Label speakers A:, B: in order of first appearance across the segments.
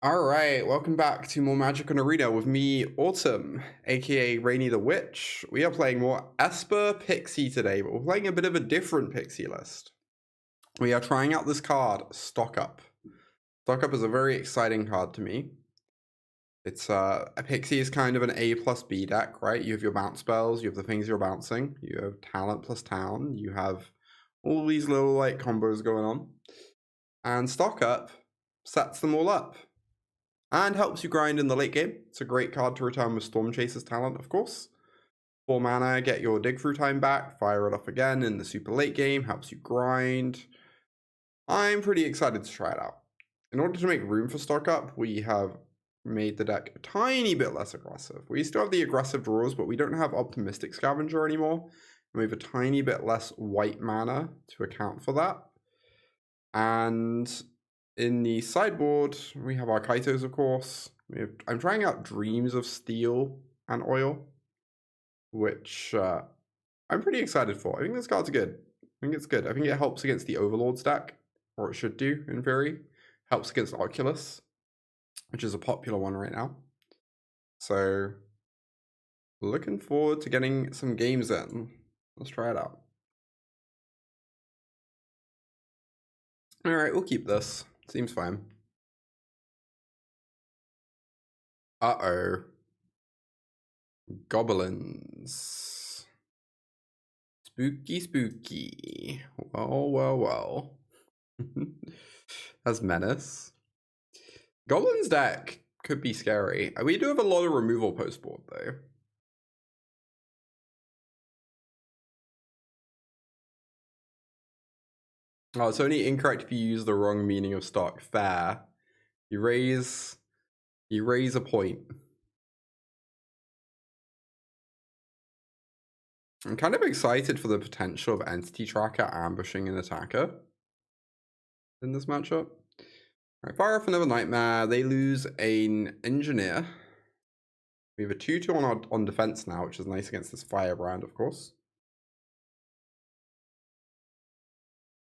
A: Alright, welcome back to more Magic on Arena with me, Autumn, aka Rainy the Witch. We are playing more Esper Pixie today, but we're playing a bit of a different Pixie list. We are trying out this card, Stock Up. Stock Up is a very exciting card to me. It's a Pixie is kind of an A plus B deck, right? You have your bounce spells, you have the things you're bouncing, you have talent plus town, you have all these little like combos going on. And Stock Up sets them all up. And helps you grind in the late game. It's a great card to return with Stormchaser's talent, of course. 4 mana, get your dig through time back, fire it off again in the super late game, helps you grind. I'm pretty excited to try it out. In order to make room for Stock Up, we have made the deck a tiny bit less aggressive. We still have the aggressive draws, but we don't have Optimistic Scavenger anymore. We have a tiny bit less white mana to account for that. And in the sideboard, we have our Kaitos, of course. I'm trying out Dreams of Steel and Oil, which I'm pretty excited for. I think this card's good. I think it's good. I think it helps against the Overlord stack, or it should do, in theory. Helps against Oculus, which is a popular one right now. So, looking forward to getting some games in. Let's try it out. Alright, we'll keep this. Seems fine. Uh-oh. Goblins. Spooky, spooky. Well. That's menace. Goblins deck could be scary. We do have a lot of removal post board, though. Oh, it's only incorrect if you use the wrong meaning of stock. Fair. You raise a point. I'm kind of excited for the potential of Entity Tracker ambushing an attacker in this matchup. Alright, fire off another Nightmare. They lose an Engineer. We have a 2-2 on defense now, which is nice against this Firebrand, of course.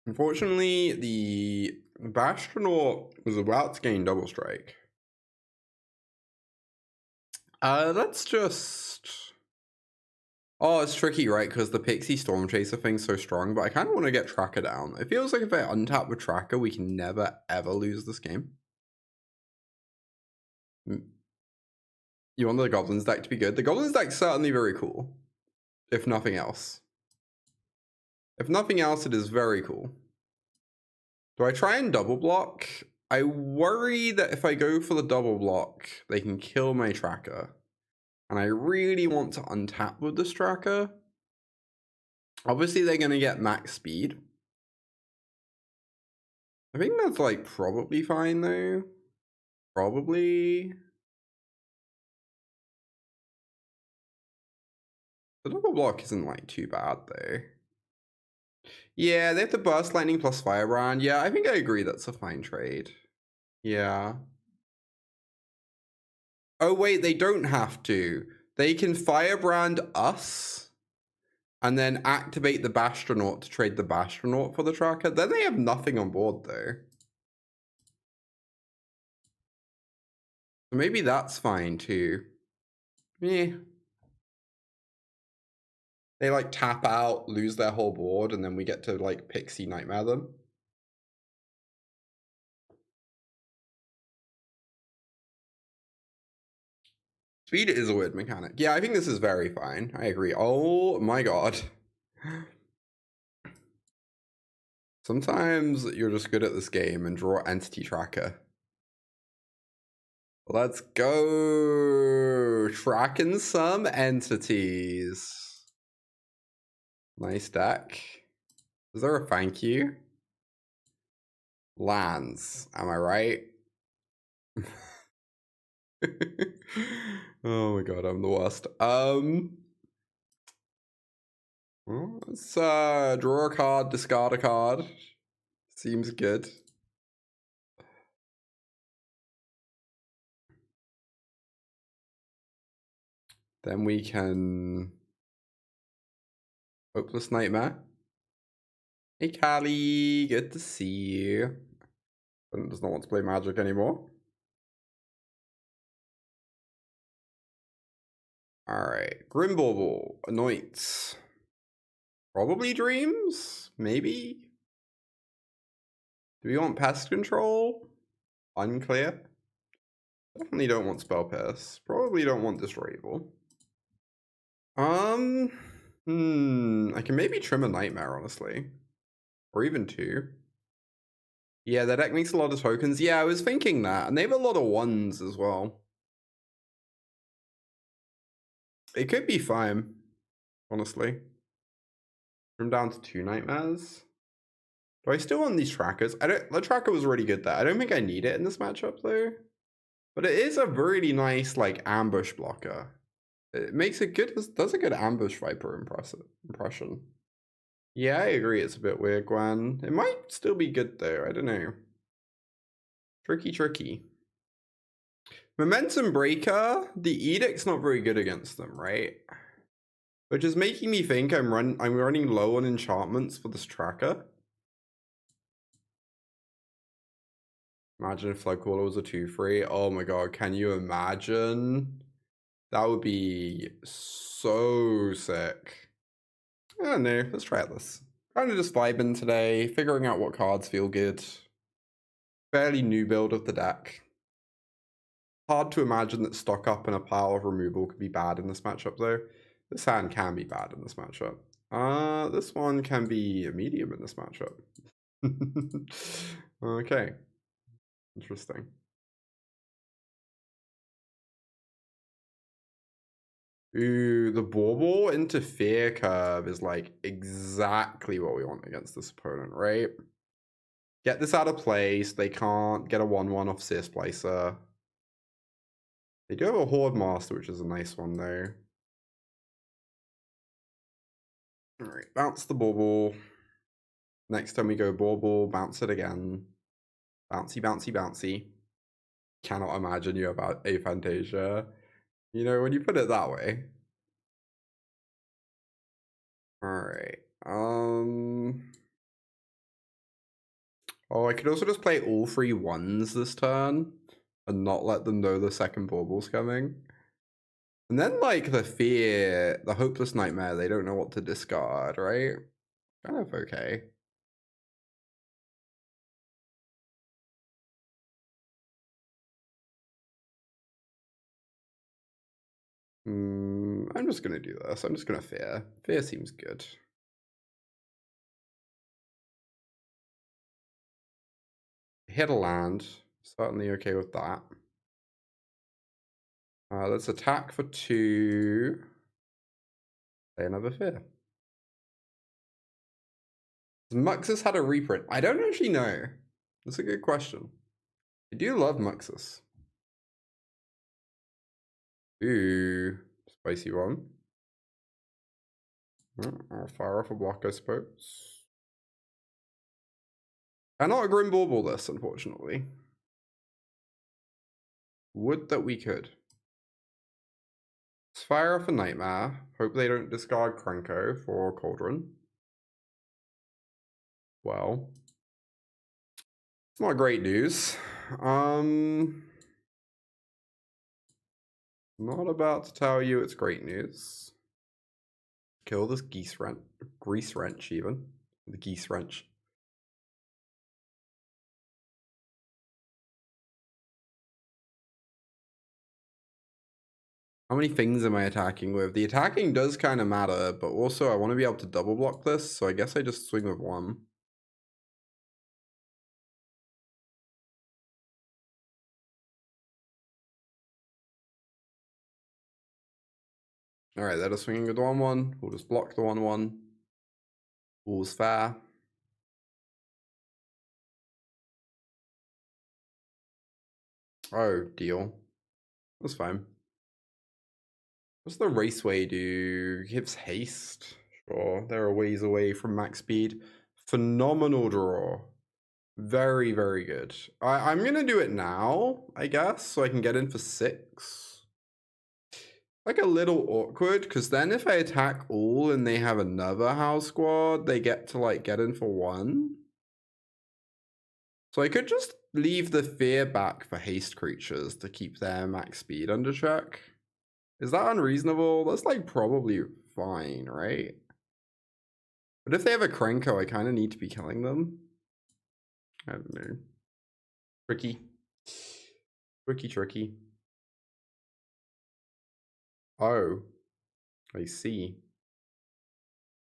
A: Unfortunately, the Bastronaut was about to gain Double Strike. Let's just... Oh, it's tricky, right? Because the Pixie Stormchaser thing's so strong, but I kind of want to get Tracker down. It feels like if I untap with Tracker, we can never, ever lose this game. You want the Goblins deck to be good? The Goblins deck's certainly very cool, if nothing else. If nothing else, it is very cool. Do I try and double block? I worry that if I go for the double block, they can kill my Tracker. And I really want to untap with this Tracker. Obviously, they're going to get max speed. I think that's, like, probably fine, though. Probably. The double block isn't, like, too bad, though. Yeah, they have the Burst Lightning plus Firebrand. Yeah, I think I agree that's a fine trade. Yeah. Oh, wait, they don't have to. They can Firebrand us and then activate the Bastronaut to trade the Bastronaut for the Tracker. Then they have nothing on board, though. So maybe that's fine, too. Yeah. They, like, tap out, lose their whole board, and then we get to, like, Pixie Nightmare them. Speed is a weird mechanic. Yeah, I think this is very fine. I agree. Oh my god. Sometimes you're just good at this game and draw Entity Tracker. Let's go. Tracking some entities. Nice deck. Is there a thank you? Lands. Am I right? Oh my god, I'm the worst. Well, let's draw a card, discard a card. Seems good. Then we can Hopeless Nightmare. Hey Callie, good to see you. But does not want to play Magic anymore. Alright, Grim Bauble, Anoint. Probably Dreams? Maybe? Do we want Pest Control? Unclear. Definitely don't want Spell Pierce. Probably don't want Destroy Evil. I can maybe trim a Nightmare, honestly. Or even 2. Yeah, their deck makes a lot of tokens. Yeah, I was thinking that. And they have a lot of 1s as well. It could be fine, honestly. Trim down to 2 Nightmares. Do I still want these trackers? The tracker was really good there. I don't think I need it in this matchup though. But it is a really nice like ambush blocker. It makes a good, does a good ambush Viper impression. Yeah, I agree. It's a bit weird, Gwen. It might still be good though. I don't know. Tricky. Momentum Breaker. The Edict's not very good against them, right? Which is making me think I'm running low on enchantments for this tracker. Imagine if Floodcaller was a 2/3. Oh my god, can you imagine? That would be so sick. I don't know, let's try this. Kind of just vibing today, figuring out what cards feel good. Fairly new build of the deck. Hard to imagine that stock up and a pile of removal could be bad in this matchup though. This hand can be bad in this matchup. This one can be a medium in this matchup. Okay. Interesting. Ooh, the Bauble into Fear Curve is like exactly what we want against this opponent, right? Get this out of play so they can't get a 1/1 off Searsplicer. They do have a Horde Master, which is a nice one though. Alright, bounce the Bauble. Next time we go Bauble, bounce it again. Bouncy. Cannot imagine you about Aphantasia. You know, when you put it that way. Alright. Oh, I could also just play all 3 1s this turn and not let them know the second Bauble's coming. And then, like, the Fear, the Hopeless Nightmare, they don't know what to discard, right? Kind of okay. I'm just gonna do this. I'm just gonna Fear. Fear seems good. Hit a land. Certainly okay with that. Let's attack for 2. Play another Fear. Has Muxus had a reprint? I don't actually know. That's a good question. I do love Muxus. Ooh, spicy one. I'll fire off a block, I suppose. Cannot a Grim Bauble this, unfortunately. Would that we could. Let's fire off a Nightmare. Hope they don't discard Krenko for Cauldron. Well, it's not great news. Not about to tell you it's great news. Kill this Grease Wrench even. The Geese Wrench. How many things am I attacking with? The attacking does kind of matter, but also I want to be able to double block this, so I guess I just swing with 1. Alright, they're just swinging with the 1/1. We'll just block the 1/1. All's fair. Oh, deal. That's fine. What's the Raceway do? Gives haste. Sure, they're a ways away from max speed. Phenomenal draw. Very, very good. I'm gonna do it now, I guess, so I can get in for 6. Like a little awkward, because then if I attack all and they have another house squad, they get to like get in for 1. So I could just leave the Fear back for haste creatures to keep their max speed under check. Is that unreasonable? That's like probably fine, right? But if they have a Krenko, I kind of need to be killing them. I don't know. Tricky. Tricky. Oh. I see.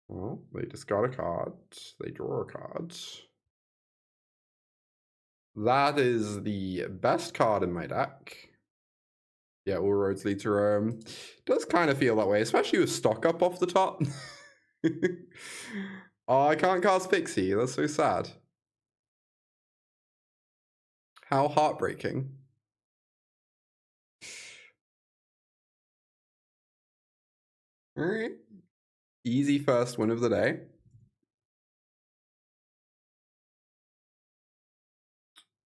A: Well, they discard a card. They draw a card. That is the best card in my deck. Yeah, all roads lead to Rome. Does kind of feel that way, especially with stock up off the top. Oh, I can't cast Pixie. That's so sad. How heartbreaking. All right. Easy first win of the day.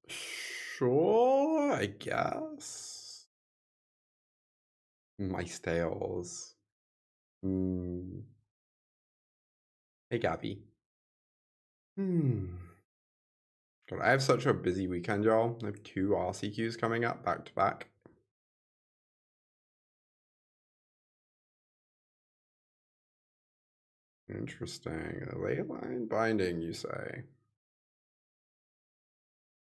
A: Sure, I guess. Mice tails. Hey, Gabby. God, I have such a busy weekend, y'all. I have 2 RCQs coming up back to back. Interesting. A leyline binding, you say?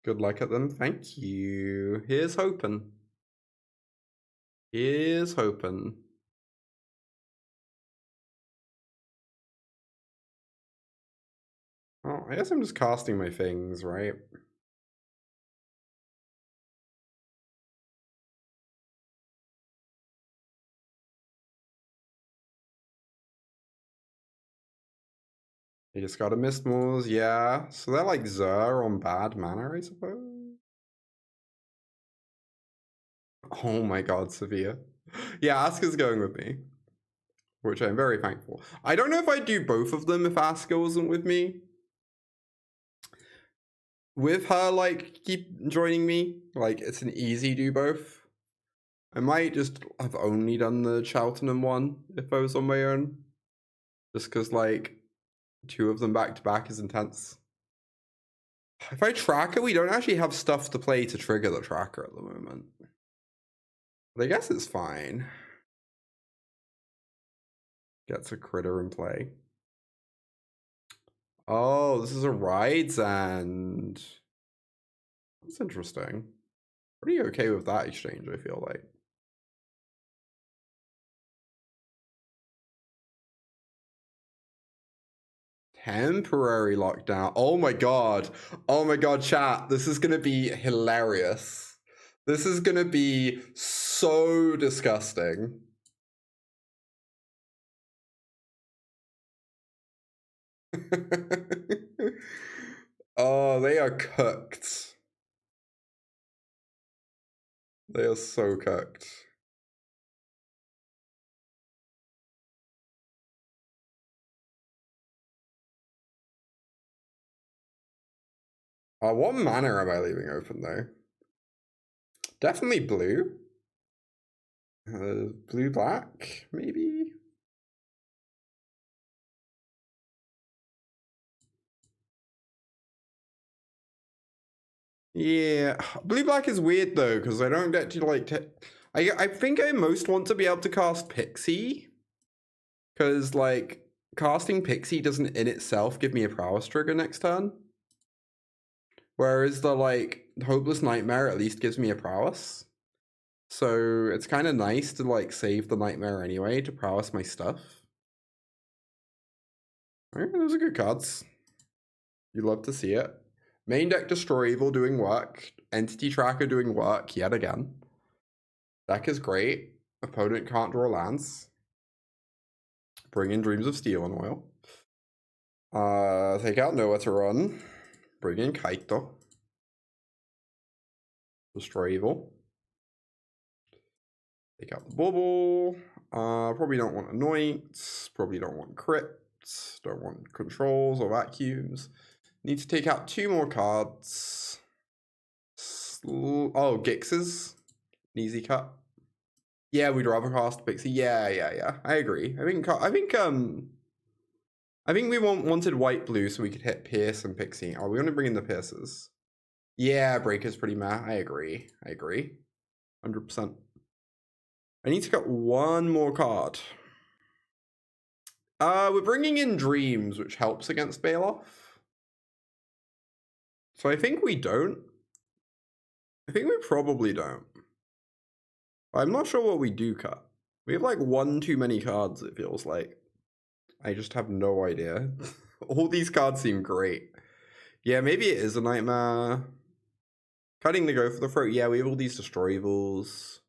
A: Good luck at them. Thank you. Here's hoping. Here's hoping. Oh, I guess I'm just casting my things, right? You just got a Mistmores, yeah. So they're like Zur on bad mana, I suppose? Oh my god, Severe. Yeah, Asuka's going with me, which I'm very thankful. I don't know if I'd do both of them if Asuka wasn't with me. With her, like, keep joining me, like, it's an easy do both. I might just have only done the Cheltenham one if I was on my own. Just because, like, 2 of them back to back is intense. If I tracker, we don't actually have stuff to play to trigger the tracker at the moment. But I guess it's fine. Gets a critter in play. Oh, this is a Ride's End. That's interesting. Pretty okay with that exchange, I feel like. Temporary lockdown. Oh my god. Oh my god, chat. This is gonna be hilarious. This is gonna be so disgusting. Oh, they are cooked. They are so cooked. What mana am I leaving open though? Definitely blue. Blue black, maybe? Yeah, blue black is weird though, because I don't get to like. I think I most want to be able to cast Pixie, because like casting Pixie doesn't in itself give me a prowess trigger next turn. Whereas the like Hopeless Nightmare at least gives me a prowess. So it's kind of nice to like save the Nightmare anyway to prowess my stuff. Alright, those are good cards. You love to see it. Main deck Destroy Evil doing work. Entity Tracker doing work yet again. Deck is great. Opponent can't draw lands. Bring in Dreams of Steel and Oil. Take out Nowhere to Run. Bring in Kaito. Destroy Evil. Take out the Bauble. Probably don't want Anoint. Probably don't want Crypt. Don't want Controls or Vacuums. Need to take out 2 more cards. Oh, Gixes. An easy cut. Yeah, we'd rather cast Pixie. Yeah. I agree. I think we wanted white blue so we could hit Pierce and Pixie. Oh, we want to bring in the Pierces. Yeah, Breaker's pretty meh. I agree. 100%. I need to get one more card. We're bringing in Dreams, which helps against Bailoff. So I think we don't. I think we probably don't. I'm not sure what we do cut. We have like one too many cards, it feels like. I just have no idea. All these cards seem great. Yeah, maybe it is a nightmare. Cutting the Go for the Throat. Yeah, we have all these Destroy Evils.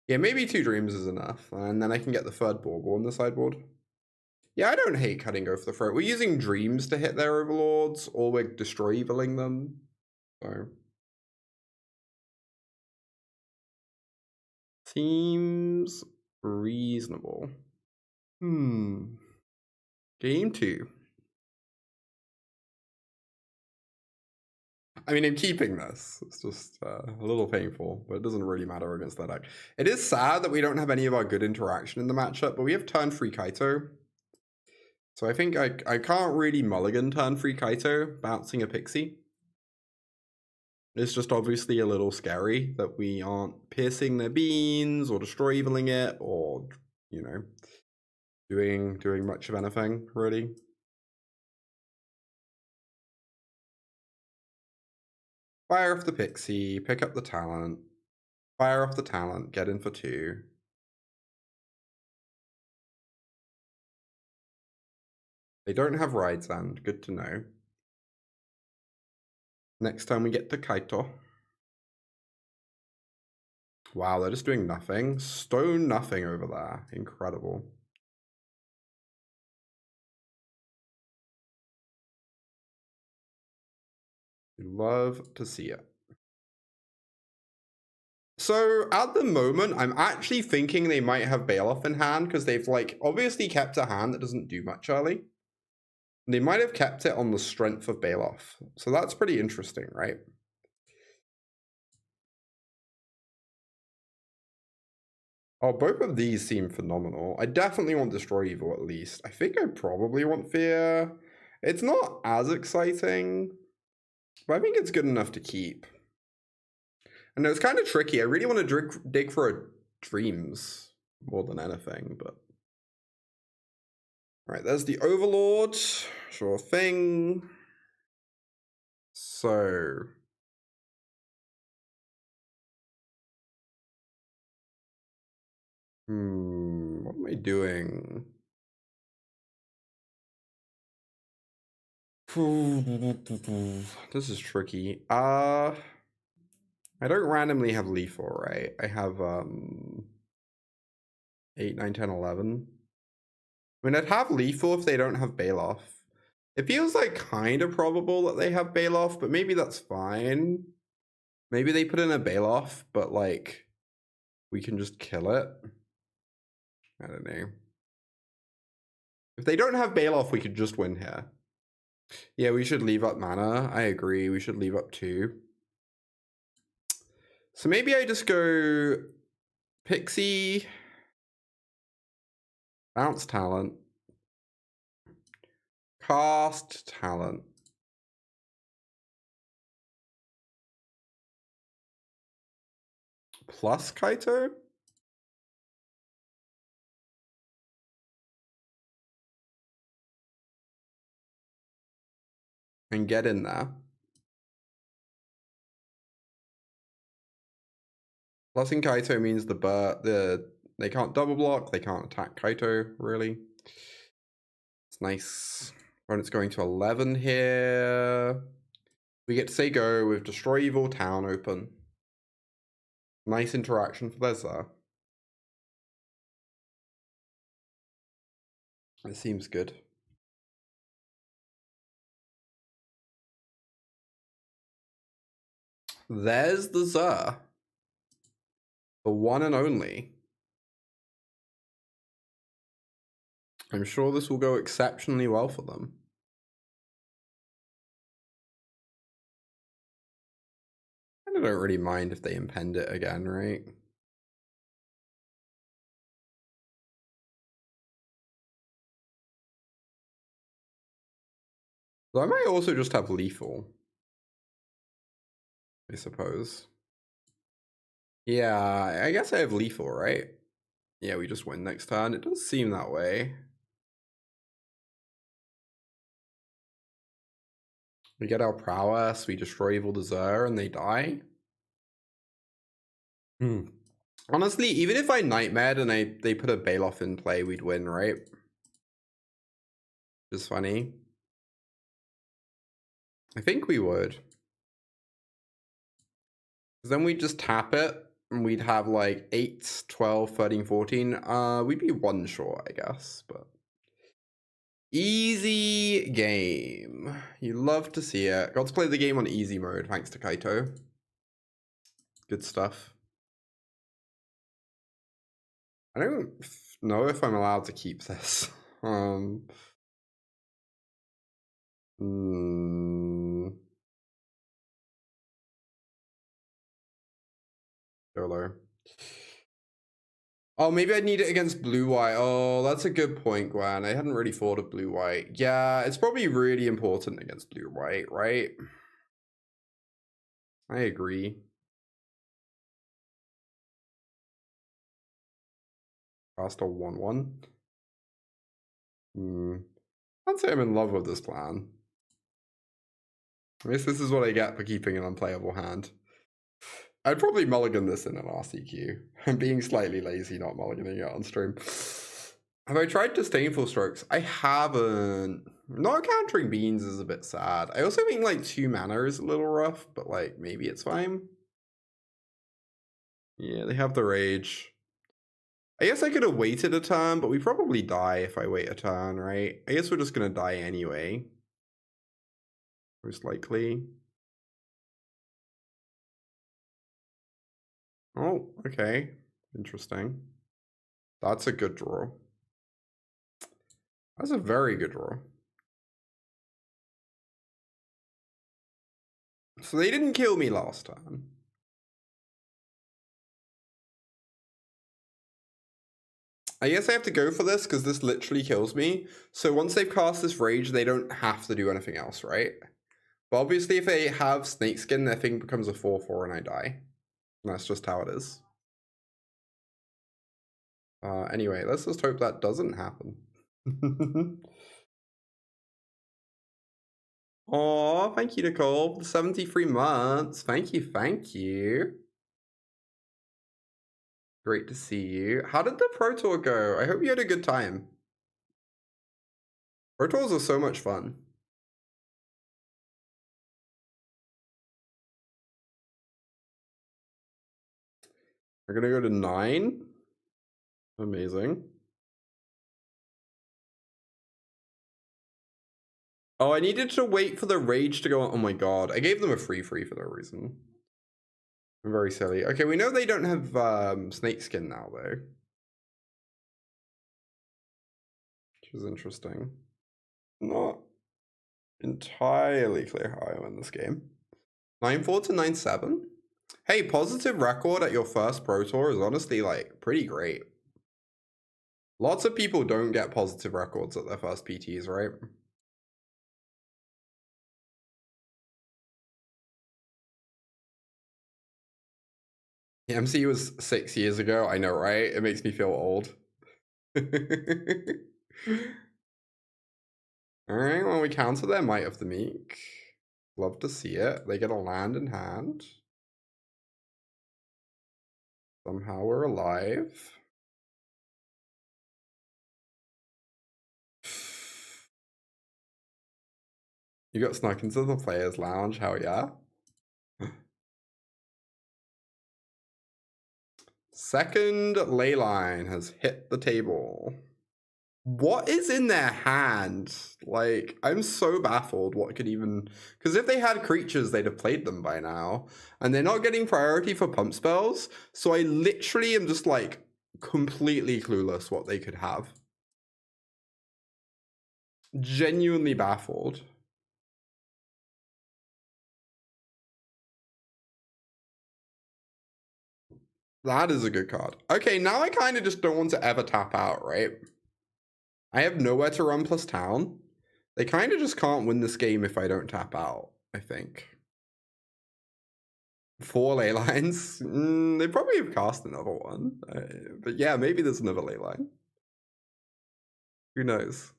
A: Yeah, maybe 2 Dreams is enough. And then I can get the third Bauble on the sideboard. Yeah, I don't hate cutting Go for the Throat. We're using Dreams to hit their Overlords, or we're Destroy Eviling them. So seems reasonable. Game 2. I mean, I'm keeping this. It's just a little painful, but it doesn't really matter against that deck. It is sad that we don't have any of our good interaction in the matchup, but we have turn 3 Kaito. So I think I can't really mulligan turn 3 Kaito, bouncing a Pixie. It's just obviously a little scary that we aren't piercing their beans or destroy eviling it or, you know, doing much of anything, really. Fire off the Pixie, pick up the talent. Fire off the talent, get in for 2. They don't have Ride's End, good to know. Next time we get to Kaito. Wow, they're just doing nothing. Stone nothing over there. Incredible. Love to see it. So at the moment, I'm actually thinking they might have Bailoff in hand because they've like obviously kept a hand that doesn't do much early. They might have kept it on the strength of Bailoff. So that's pretty interesting, right? Oh, both of these seem phenomenal. I definitely want Destroy Evil at least. I think I probably want Fear. It's not as exciting, but I think it's good enough to keep. I know it's kind of tricky. I really want to dig for a Dreams more than anything, but... All right, there's the Overlord. Sure thing. So... what am I doing? This is tricky. I don't randomly have lethal, right? I have 8, 9, 10, 11. I mean, I'd have lethal if they don't have Bailoff. It feels like kind of probable that they have Bailoff, but maybe that's fine. Maybe they put in a Bailoff, but like we can just kill it. I don't know. If they don't have Bailoff, we could just win here. Yeah, we should leave up mana. I agree. We should leave up 2. So maybe I just go Pixie, bounce talent, cast talent, plus Kaito? And get in there. Plusing Kaito means they can't double block, they can't attack Kaito, really. It's nice. Opponent's going to 11 here. We get to say go with Destroy Evil, Town open. Nice interaction for Lesnar. It seems good. There's the Zer. The one and only. I'm sure this will go exceptionally well for them. I don't really mind if they impend it again, right? So I might also just have lethal, I suppose. Yeah, I guess I have lethal, right? Yeah, we just win next turn. It does seem that way. We get our prowess, we destroy Evil Desire, and they die. Honestly, even if I nightmared and they put a Baloth in play, we'd win, right? Just funny. I think we would. Then we'd just tap it, and we'd have like 8, 12, 13, 14. We'd be one short, I guess, but... Easy game. You love to see it. Got to play the game on easy mode, thanks to Kaito. Good stuff. I don't know if I'm allowed to keep this. YOLO. Oh, maybe I'd need it against blue-white. Oh, that's a good point, Gwen. I hadn't really thought of blue-white. Yeah, it's probably really important against blue-white, right? I agree. Cast a 1/1. I'd say I'm in love with this plan. I guess this is what I get for keeping an unplayable hand. I'd probably mulligan this in an RCQ. I'm being slightly lazy not mulliganing it on stream. Have I tried Disdainful Strokes? I haven't. Not countering beans is a bit sad. I also think like 2 mana is a little rough, but like maybe it's fine. Yeah, they have the rage. I guess I could have waited a turn, but we probably die if I wait a turn, right? I guess we're just gonna die anyway. Most likely. Oh, okay. Interesting. That's a good draw. That's a very good draw. So they didn't kill me last time. I guess I have to go for this because this literally kills me. So once they've cast this rage, they don't have to do anything else, right? But obviously if they have Snakeskin, their thing becomes a 4/4 and I die. And that's just how it is. Anyway, let's just hope that doesn't happen. Oh, thank you, Nicole. 73 months. Thank you, thank you. Great to see you. How did the Pro Tour go? I hope you had a good time. Pro Tours are so much fun. We're gonna go to 9. Amazing. Oh, I needed to wait for the rage to go on. Oh my god. I gave them a free for no reason. I'm very silly. Okay, we know they don't have Snakeskin now, though. Which is interesting. Not entirely clear how I win this game. 9-4 to 9-7? Hey, positive record at your first Pro Tour is honestly, like, pretty great. Lots of people don't get positive records at their first PTs, right? The MC was 6 years ago. I know, right? It makes me feel old. Alright, well, we counter their Might of the Meek. Love to see it. They get a land in hand. Somehow we're alive. You got snuck into the players' lounge, hell yeah. Second ley line has hit the table. What is in their hand? Like, I'm so baffled what could even... Because if they had creatures, they'd have played them by now. And they're not getting priority for pump spells. So I literally am just, like, completely clueless what they could have. Genuinely baffled. That is a good card. Okay, now I kind of just don't want to ever tap out, right? I have nowhere to run plus town. They kind of just can't win this game if I don't tap out, I think. 4 ley lines. They probably have cast another one. But yeah, maybe there's another ley line. Who knows?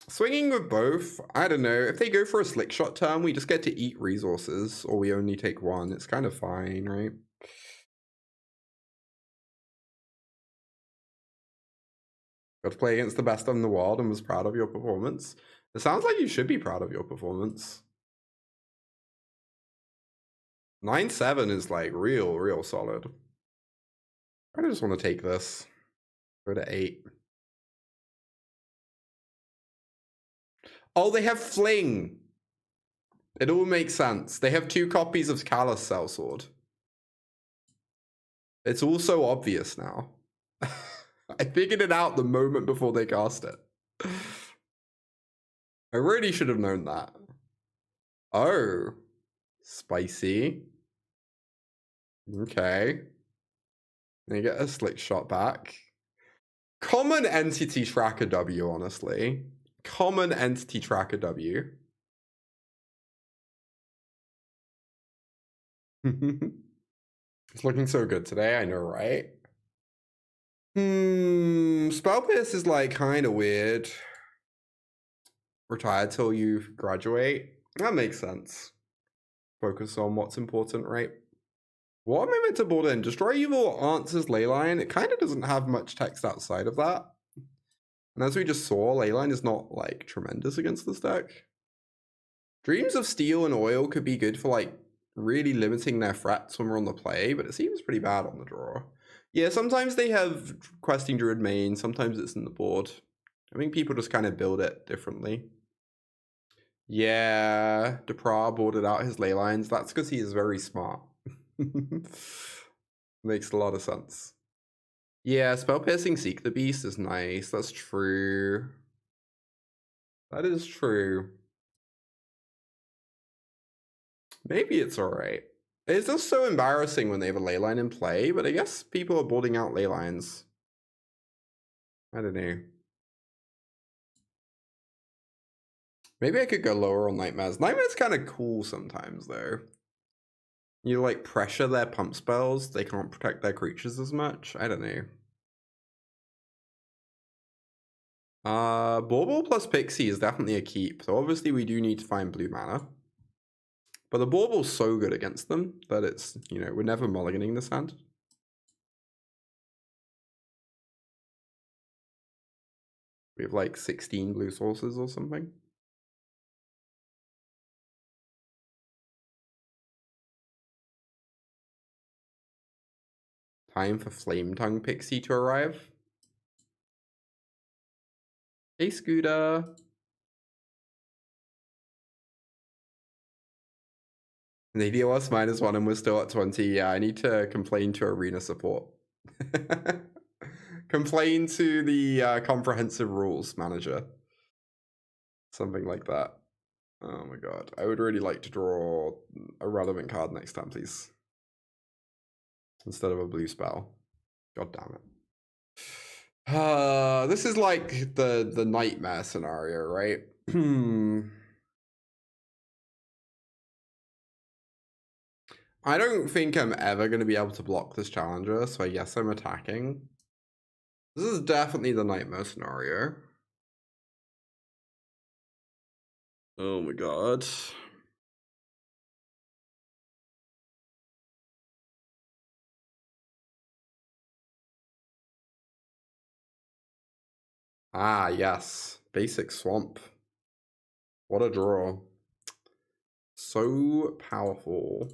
A: Swinging with both, I don't know. If they go for a slick shot turn, we just get to eat resources, or we only take one. It's kind of fine, right? Got to play against the best in the world and was proud of your performance. It sounds like you should be proud of your performance. 9-7 is like real solid. I just want to take this. Go to 8. Oh, they have Fling. It all makes sense. They have 2 copies of Callous Sellsword. It's all so obvious now. I figured it out the moment before they cast it. I really should have known that. Oh. Spicy. Okay. They get a slick shot back. Common Entity Tracker W, honestly. Common Entity Tracker W. It's looking so good today, I know, right? Spell Pierce is like kind of weird. Retire till you graduate. That makes sense. Focus on what's important, right? What am I meant to board in? Destroy Evil answers Leyline. It kind of doesn't have much text outside of that. And as we just saw, Leyline is not like tremendous against this deck. Dreams of Steel and Oil could be good for like really limiting their threats when we're on the play, but it seems pretty bad on the draw. Yeah, sometimes they have Questing Druid main, sometimes it's in the board. I think people just kind of build it differently. Yeah, Depra boarded out his ley lines. That's because he is very smart. Makes a lot of sense. Yeah, Spell Piercing Seek the Beast is nice. That's true. That is true. Maybe it's alright. It's just so embarrassing when they have a ley line in play, but I guess people are boarding out ley lines. I don't know. Maybe I could go lower on Nightmares. Nightmares kind of cool sometimes, though. You like pressure their pump spells, they can't protect their creatures as much. I don't know. Bauble plus Pixie is definitely a keep. So obviously we do need to find blue mana. But the Bauble's so good against them that it's, you know, we're never mulliganing this hand. We have like 16 blue sources or something. Time for Flame Tongue Pixie to arrive. Hey, Scooter. They deal us -1 and we're still at 20. Yeah, I need to complain to arena support. Complain to the comprehensive rules manager. Something like that. Oh my god. I would really like to draw a relevant card next time, please. Instead of a blue spell. God damn it. This is like the nightmare scenario, right? I don't think I'm ever going to be able to block this challenger, so I guess I'm attacking. This is definitely the nightmare scenario. Oh my god. Ah, yes. Basic Swamp. What a draw. So powerful.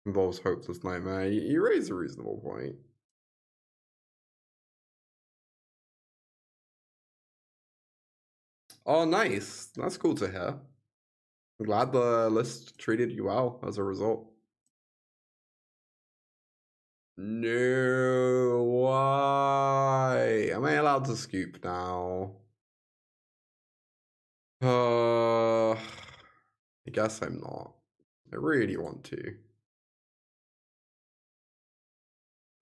A: Involves Hopeless Nightmare. You raise a reasonable point. Oh, nice. That's cool to hear. I'm glad the list treated you well as a result. No, why? Am I allowed to scoop now? I guess I'm not. I really want to.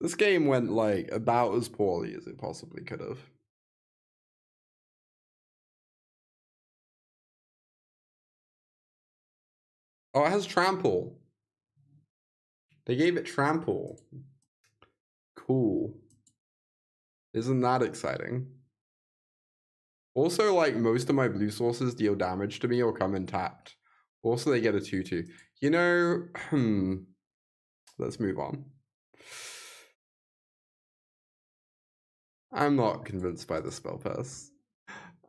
A: This game went like about as poorly as it possibly could have. Oh, it has trample. They gave it trample. Cool. Isn't that exciting? Also, like, most of my blue sources deal damage to me or come in tapped. Also, they get a 2/2. You know, let's move on. I'm not convinced by the spell pass.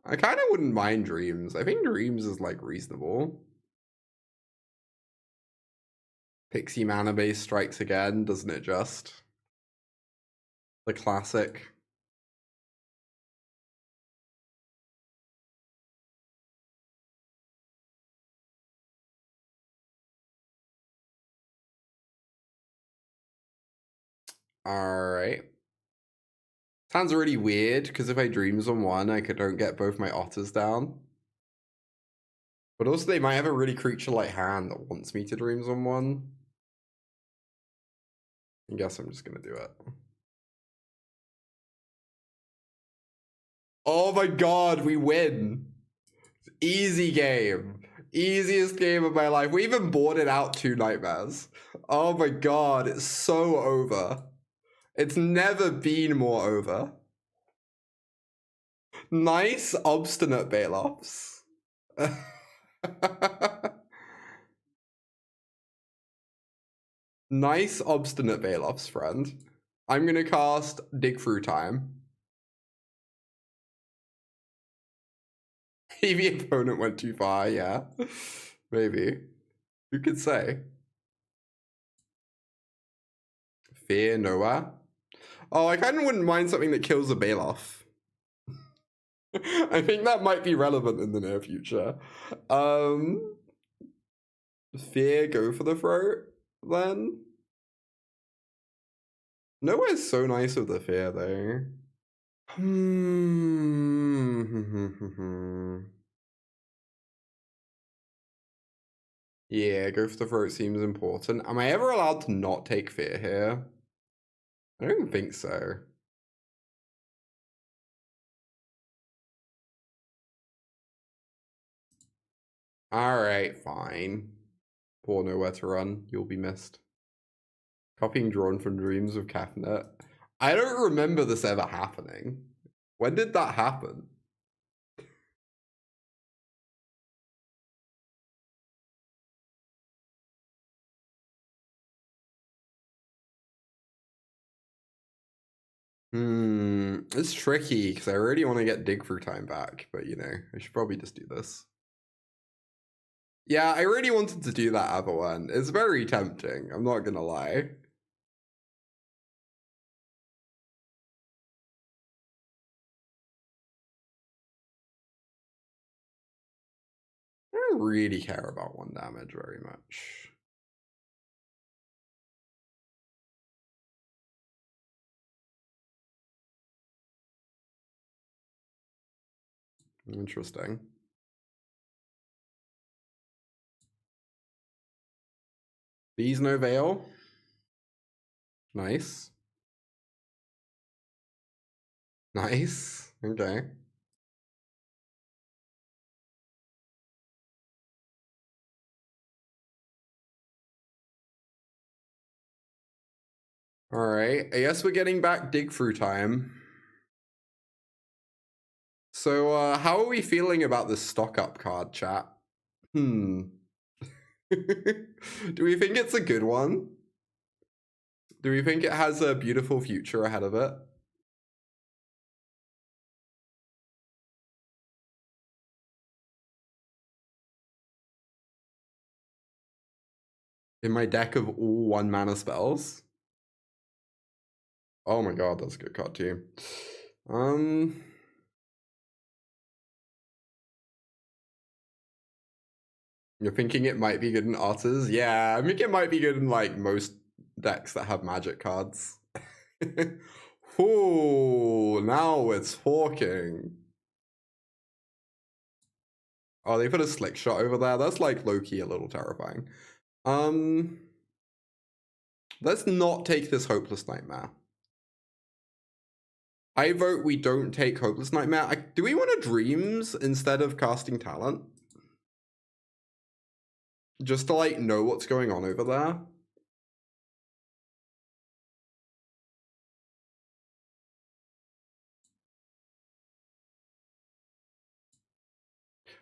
A: I kind of wouldn't mind Dreams. I think Dreams is, like, reasonable. Pixie mana base strikes again, doesn't it just? The classic. Alright. Sounds really weird, because if I Dreams on one, I don't get both my otters down. But also they might have a really creature-like hand that wants me to Dreams on one. I guess I'm just gonna do it. Oh my god, we win! Easy game. Easiest game of my life. We even boarded out 2 nightmares. Oh my god, it's so over. It's never been more over. Nice, obstinate Bailoffs. Nice, obstinate Bailoffs, friend. I'm gonna cast Dig Through Time. Maybe opponent went too far, yeah. Maybe. Who could say? Fear nowhere. Oh, I kind of wouldn't mind something that kills a Bailoff. I think that might be relevant in the near future. Fear, go for the throat, then? Nowhere's so nice with the fear, though. Yeah, go for the throat seems important. Am I ever allowed to not take fear here? I don't think so. Alright, fine. Poor nowhere to run. You'll be missed. Copying drawn from dreams of Cafnet. I don't remember this ever happening. When did that happen? It's tricky because I really want to get Dig Through Time back, but you know, I should probably just do this. Yeah, I really wanted to do that other one. It's very tempting, I'm not gonna lie. I don't really care about 1 damage very much. Interesting. These no veil. Nice. Nice. Okay. Alright, I guess we're getting back Dig Through Time. So, how are we feeling about this stock up card, chat? Do we think it's a good one? Do we think it has a beautiful future ahead of it? In my deck of all 1 mana spells? Oh my god, that's a good card too. You're thinking it might be good in otters? Yeah, I think it might be good in like most decks that have magic cards. Ooh, now we're talking. Oh, they put a slick shot over there. That's like low-key a little terrifying. Let's not take this Hopeless Nightmare. I vote we don't take Hopeless Nightmare. Do we want to Dreams instead of casting Talent? Just to like know what's going on over there.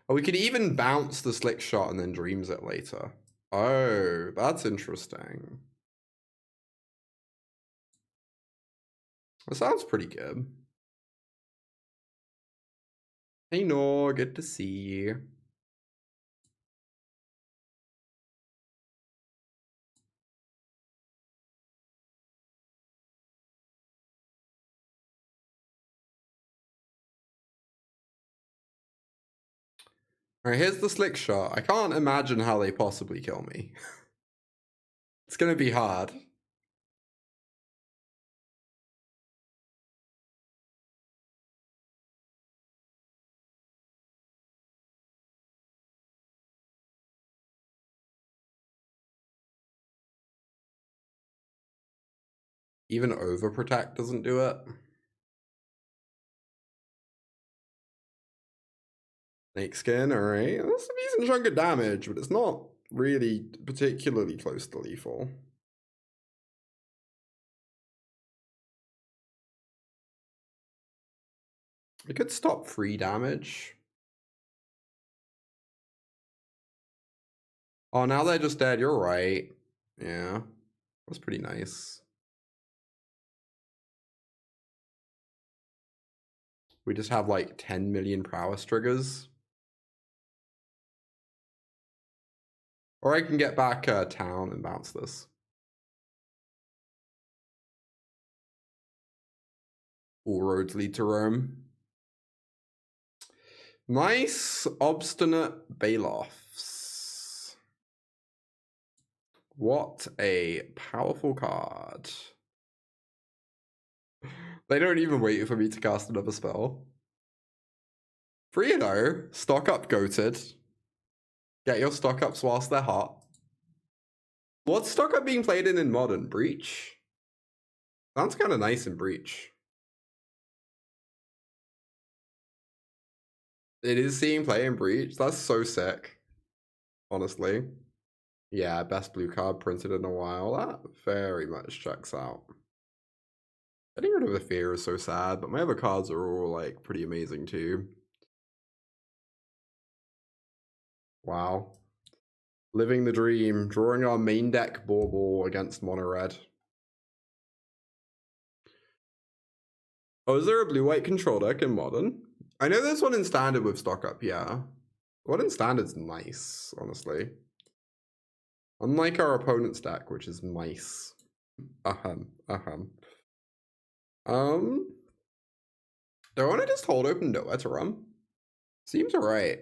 A: Oh, we could even bounce the Slick Shot and then Dreams it later. Oh, that's interesting. That sounds pretty good. Hey, Nor, good to see you. Alright, here's the Slick Shot. I can't imagine how they possibly kill me. It's gonna be hard. Even Overprotect doesn't do it. Snakeskin, alright. That's a decent chunk of damage, but it's not really particularly close to lethal. It could stop free damage. Oh, now they're just dead. You're right. Yeah, that's pretty nice. We just have like 10 million prowess triggers. Or I can get back town and bounce this. All roads lead to Rome. Nice, obstinate Balofs. What a powerful card. They don't even wait for me to cast another spell. 3-0, stock up GOATED. Get your stock ups whilst they're hot. What's stock up being played in Modern? Breach? Sounds kind of nice in Breach. It is seeing play in Breach. That's so sick. Honestly. Yeah, best blue card printed in a while. That very much checks out. Getting rid of the fear is so sad, but my other cards are all like pretty amazing too. Wow. Living the dream. Drawing our main deck Bauble against mono red. Oh, is there a blue-white control deck in Modern? I know there's one in Standard with stock up, yeah. One in Standard's nice, honestly. Unlike our opponent's deck, which is mice. Do I want to just hold open nowhere to run? Seems alright.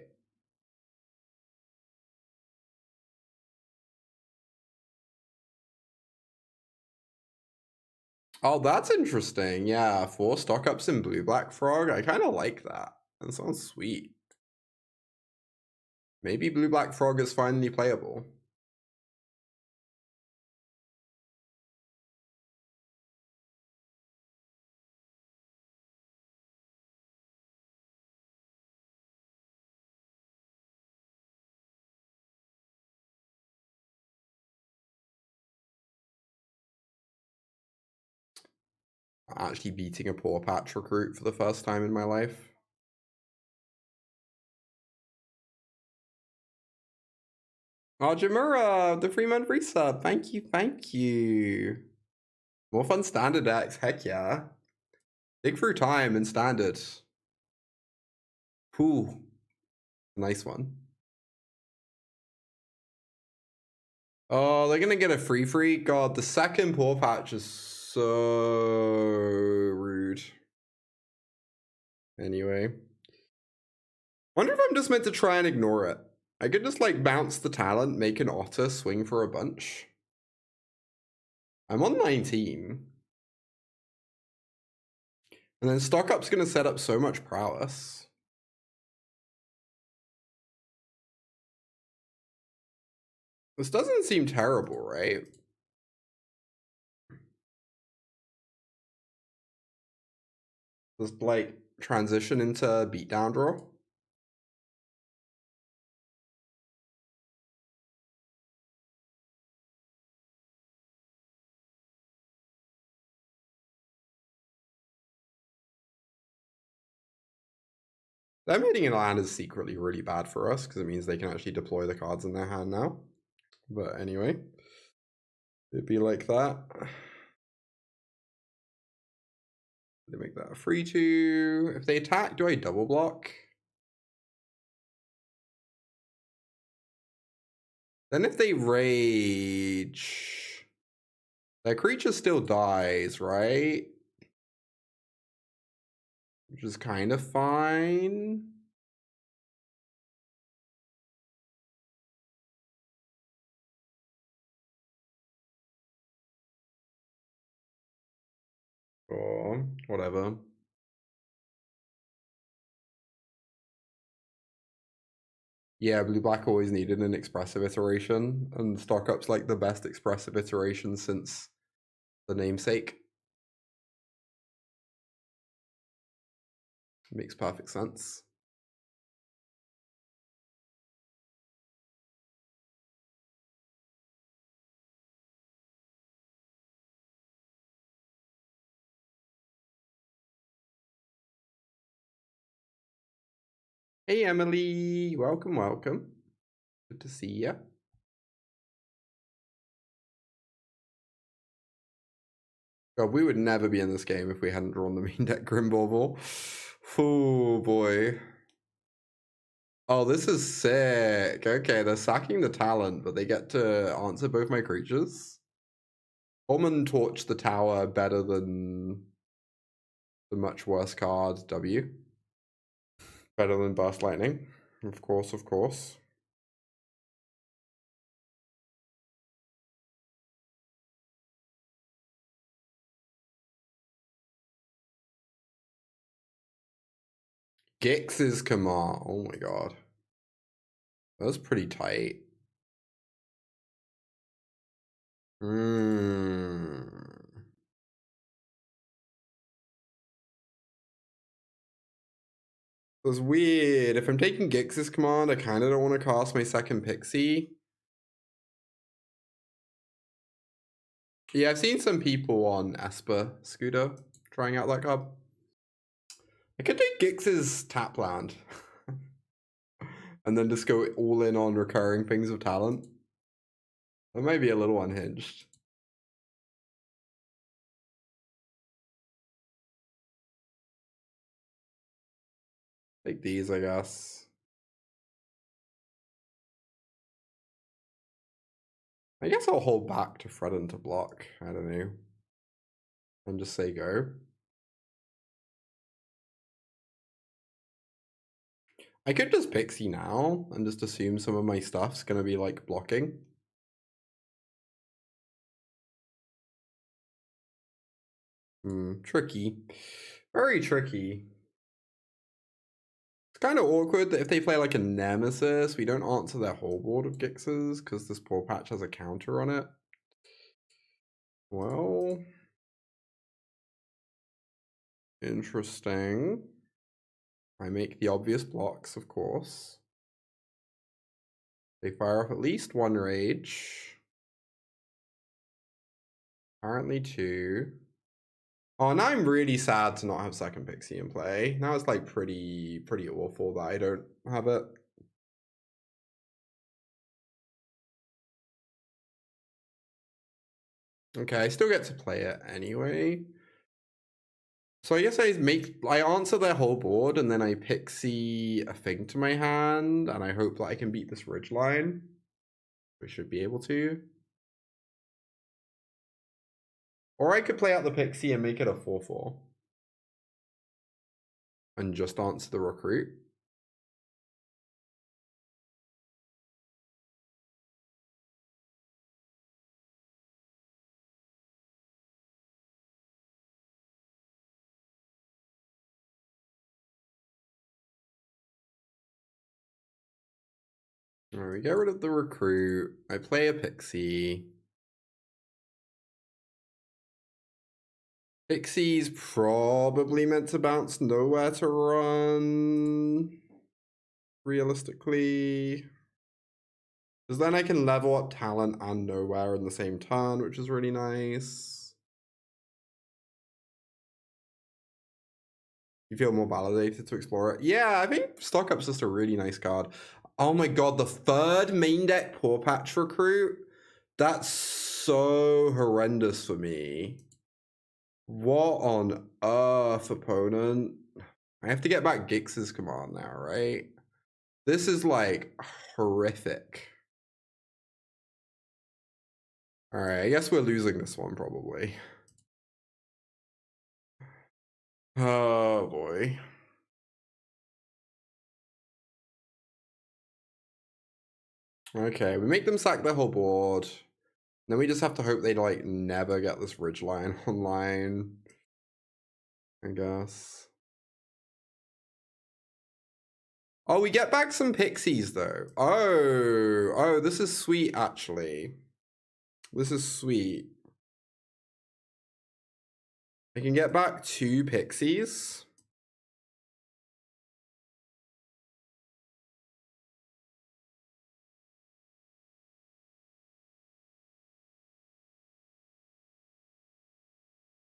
A: Oh, that's interesting. Yeah, 4 stock ups in blue black frog. I kind of like that. That sounds sweet. Maybe blue black frog is finally playable. Actually beating a poor patch recruit for the first time in my life. Oh, Jamura, the 3-month resub. Thank you, thank you. More fun standard decks, heck yeah. Dig through time and standard. Whew. Nice one. Oh, they're gonna get a free. God, the second poor patch is so rude. Anyway. Wonder if I'm just meant to try and ignore it. I could just like bounce the talent, make an otter, swing for a bunch. I'm on 19. And then stock up's gonna set up so much prowess. This doesn't seem terrible, right? Just like transition into beatdown draw. Them hitting a land is secretly really bad for us because it means they can actually deploy the cards in their hand now. But anyway, it'd be like that. They make that a 3/2. If they attack, do I double block? Then if they rage, their creature still dies, right? Which is kind of fine. Or whatever. Yeah, blue-black always needed an expressive iteration, and Stock Up's like the best expressive iteration since the namesake. Makes perfect sense. Hey, Emily. Welcome, welcome. Good to see ya. God, we would never be in this game if we hadn't drawn the main deck Grim Bauble. Oh, boy. Oh, this is sick. Okay, they're sacking the talent, but they get to answer both my creatures. Common Torch the Tower better than the much worse card W. Better than Burst Lightning. Of course, of course. Gix's command. Oh my god. That was pretty tight. It was weird. If I'm taking Gix's command, I kind of don't want to cast my second Pixie. Yeah, I've seen some people on Esper Scooter trying out that card. I could take Gix's tap land. And then just go all in on recurring things of talent. That might be a little unhinged. Take these, I guess. I guess I'll hold back to threaten to block. I don't know. And just say go. I could just Pixie now and just assume some of my stuff's gonna be like blocking. Tricky. Very tricky. It's kind of awkward that if they play like a Nemesis, we don't answer their whole board of Gixes because this poor patch has a counter on it. Well, interesting. I make the obvious blocks, of course. They fire off at least one rage. Apparently 2. Oh, now I'm really sad to not have second Pixie in play. Now it's like pretty awful that I don't have it. Okay, I still get to play it anyway. So I guess I answer their whole board and then I Pixie a thing to my hand and I hope that I can beat this ridgeline. We should be able to. Or I could play out the Pixie and make it a 4/4. And just answer the recruit. Alright, we get rid of the recruit. I play a Pixie. Pixie's probably meant to bounce nowhere to run. Realistically. Because then I can level up talent and nowhere in the same turn, which is really nice. You feel more validated to explore it. Yeah, I think Stock Up's just a really nice card. Oh my god, the third main deck Paw Patch Recruit? That's so horrendous for me. What on earth, opponent? I have to get back Gix's command now, right? This is like horrific. Alright, I guess we're losing this one probably. Oh boy. Okay, we make them sack their whole board. Then we just have to hope they like never get this ridgeline online, I guess. Oh, we get back some pixies though. Oh, this is sweet actually. This is sweet. I can get back 2 pixies.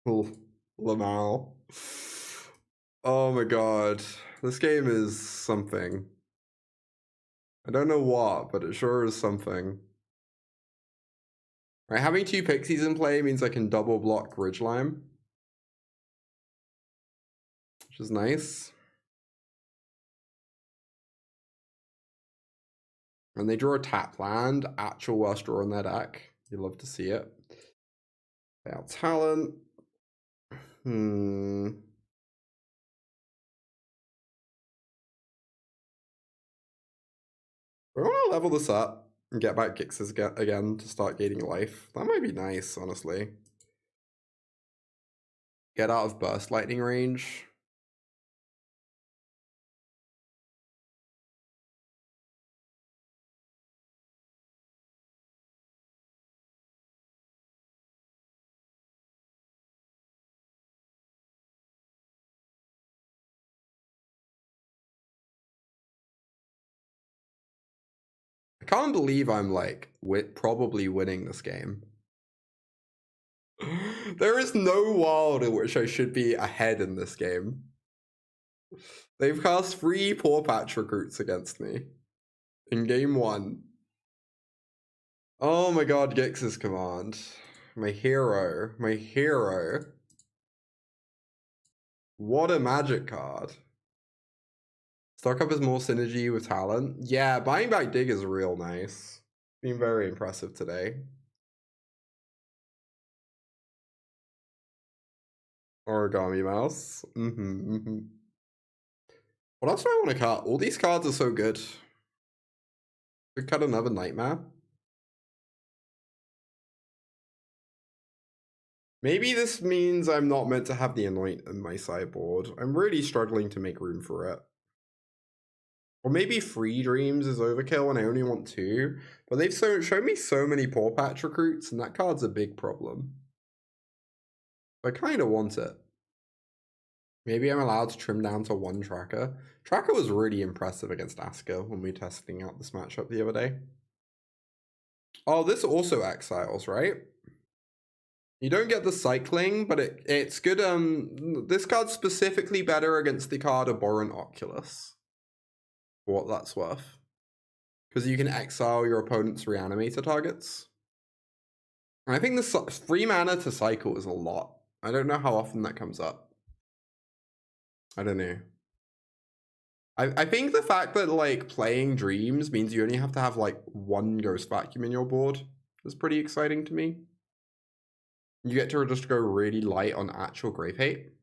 A: Lamal. Oh my god. This game is something. I don't know what, but it sure is something. Right, having 2 pixies in play means I can double block Ridgeline, which is nice. And they draw a tap land, actual worst draw in their deck. You love to see it. Pay out talent. We want to level this up and get back Gix's again to start gaining life. That might be nice, honestly. Get out of burst lightning range. I can't believe I'm like probably winning this game. There is no world in which I should be ahead in this game. They've cast 3 Paw Patch Recruits against me in game 1. Oh my god, Gix's command. My hero. My hero. What a magic card. Stock up is more synergy with talent. Yeah, buying back Dig is real nice. Been very impressive today. Origami Mouse. What else do I want to cut? All these cards are so good. Could cut another Nightmare. Maybe this means I'm not meant to have the Anoint in my sideboard. I'm really struggling to make room for it. Or maybe Free Dreams is overkill and I only want 2. But they've shown me so many Paw Patch Recruits, and that card's a big problem. I kind of want it. Maybe I'm allowed to trim down to 1 Tracker. Tracker was really impressive against Asker when we were testing out this matchup the other day. Oh, this also exiles, right? You don't get the cycling, but it's good. This card's specifically better against the card Abhorrent Oculus. For what that's worth. Because you can exile your opponent's Reanimator targets. And I think the 3 mana to cycle is a lot. I don't know how often that comes up. I don't know. I think the fact that like playing Dreams means you only have to have like 1 Ghost Vacuum in your board is pretty exciting to me. You get to just go really light on actual Grave Hate.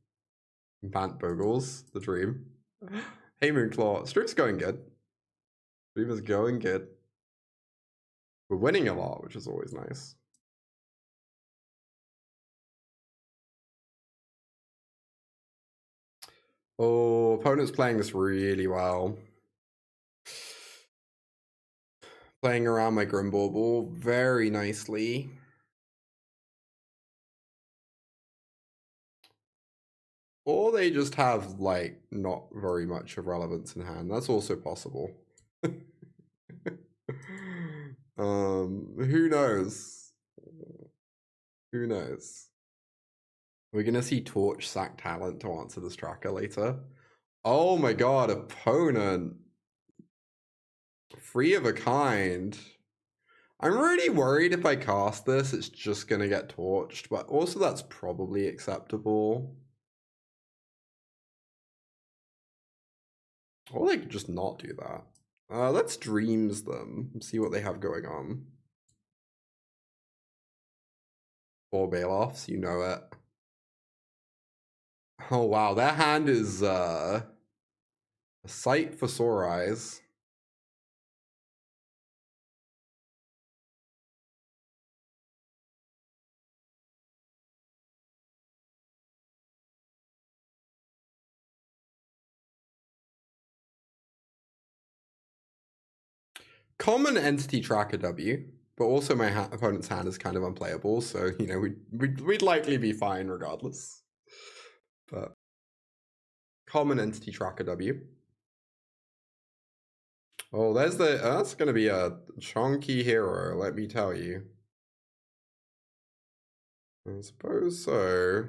A: Bant Bogles, the Dream. Hey Moonclaw, stream's going good. Stream is going good. We're winning a lot, which is always nice. Oh, opponent's playing this really well. Playing around my Grim Bauble very nicely. Or they just have, like, not very much of relevance in hand. That's also possible. Who knows? Who knows? We're gonna see Torch sack talent to answer this tracker later. Oh my god, opponent. Free of a kind. I'm really worried if I cast this, it's just gonna get torched, but also that's probably acceptable. Or they could just not do that. Let's Dreams them and see what they have going on. 4 Bailoffs, you know it. Oh wow, their hand is a sight for sore eyes. Common Entity Tracker W, but also my opponent's hand is kind of unplayable, so you know we'd likely be fine regardless. But Common Entity Tracker W. Oh, there's the that's gonna be a chunky hero, let me tell you. I suppose so.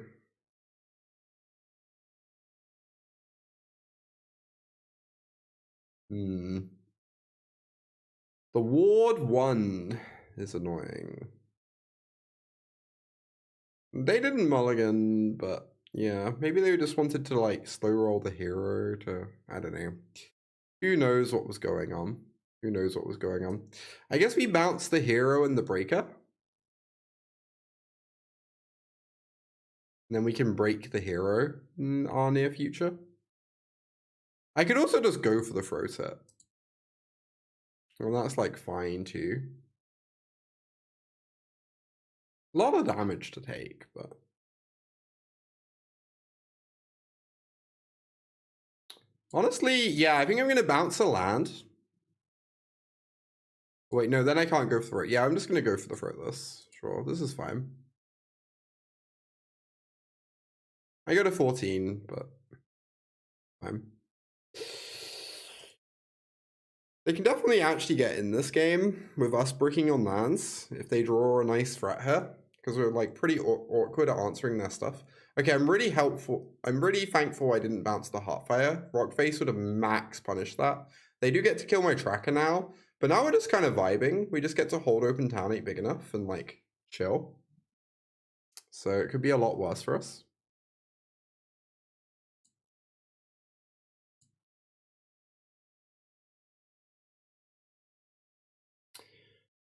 A: The Ward 1 is annoying. They didn't mulligan, but yeah, maybe they just wanted to like slow roll the hero to, I don't know. Who knows what was going on? Who knows what was going on? I guess we bounced the hero and the breaker. And then we can break the hero in our near future. I could also just go for the throw set. Well, that's like fine too. A lot of damage to take, but honestly, yeah, I think I'm gonna bounce a land. Wait, no, then I can't go for it. Yeah, I'm just gonna go for the throw this. Sure, this is fine. I go to 14, but fine. They can definitely actually get in this game with us bricking on lands if they draw a nice threat here, because we're like pretty awkward at answering their stuff. Okay, I'm really thankful I didn't bounce the Heartfire. Rockface would have max punished that. They do get to kill my tracker now, but now we're just kind of vibing. We just get to hold open town 8 big enough and like chill. So it could be a lot worse for us.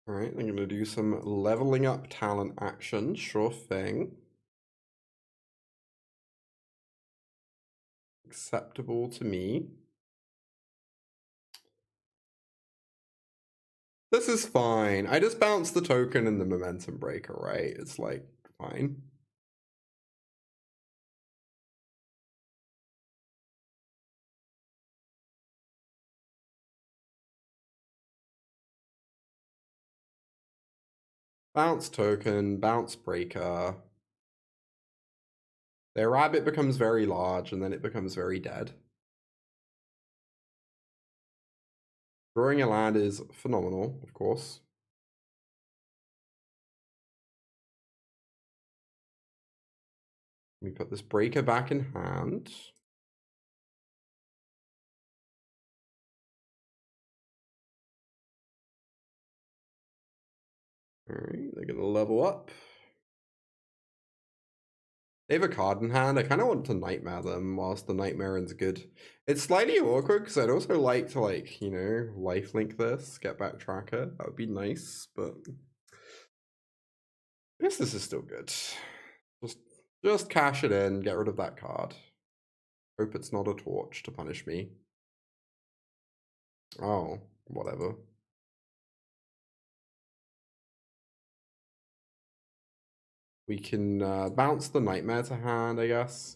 A: All right, I'm gonna do some leveling up talent action, sure thing. Acceptable to me. This is fine. I just bounced the token and the momentum breaker, right? It's like fine. Bounce token, bounce breaker. Their rabbit becomes very large and then it becomes very dead. Drawing a land is phenomenal, of course. Let me put this breaker back in hand. All right, they're gonna level up. They have a card in hand. I kind of want to Nightmare them whilst the Nightmaring's good. It's slightly awkward because I'd also like to, like, you know, lifelink this, get back tracker. That would be nice, but I guess this is still good. Just cash it in, get rid of that card. Hope it's not a torch to punish me. Oh, whatever. We can bounce the Nightmare to hand, I guess.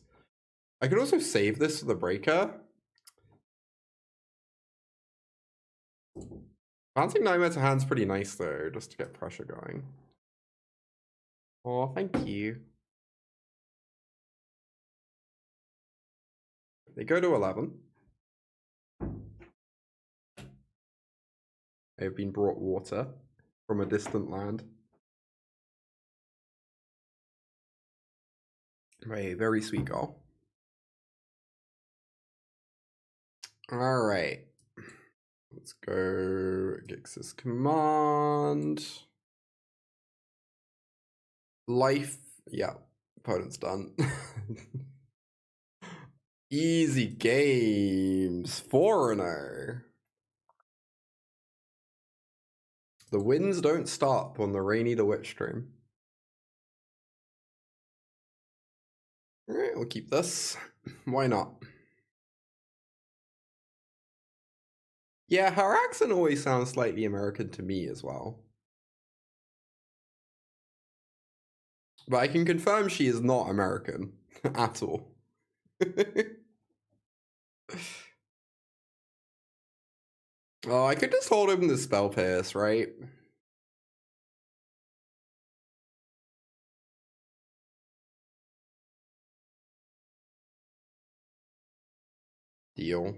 A: I could also save this for the breaker. Bouncing Nightmare to hand's pretty nice though, just to get pressure going. Oh, thank you. They go to 11. They've been brought water from a distant land. My very sweet girl. All right. Let's go Gix's command. Life. Yeah, opponent's done. Easy games. 4-0. The winds don't stop on the Rainy the Witch stream. Alright, we'll keep this. Why not? Yeah, her accent always sounds slightly American to me as well. But I can confirm she is not American at all. Oh, I could just hold him the Spell Pierce, right? Deal.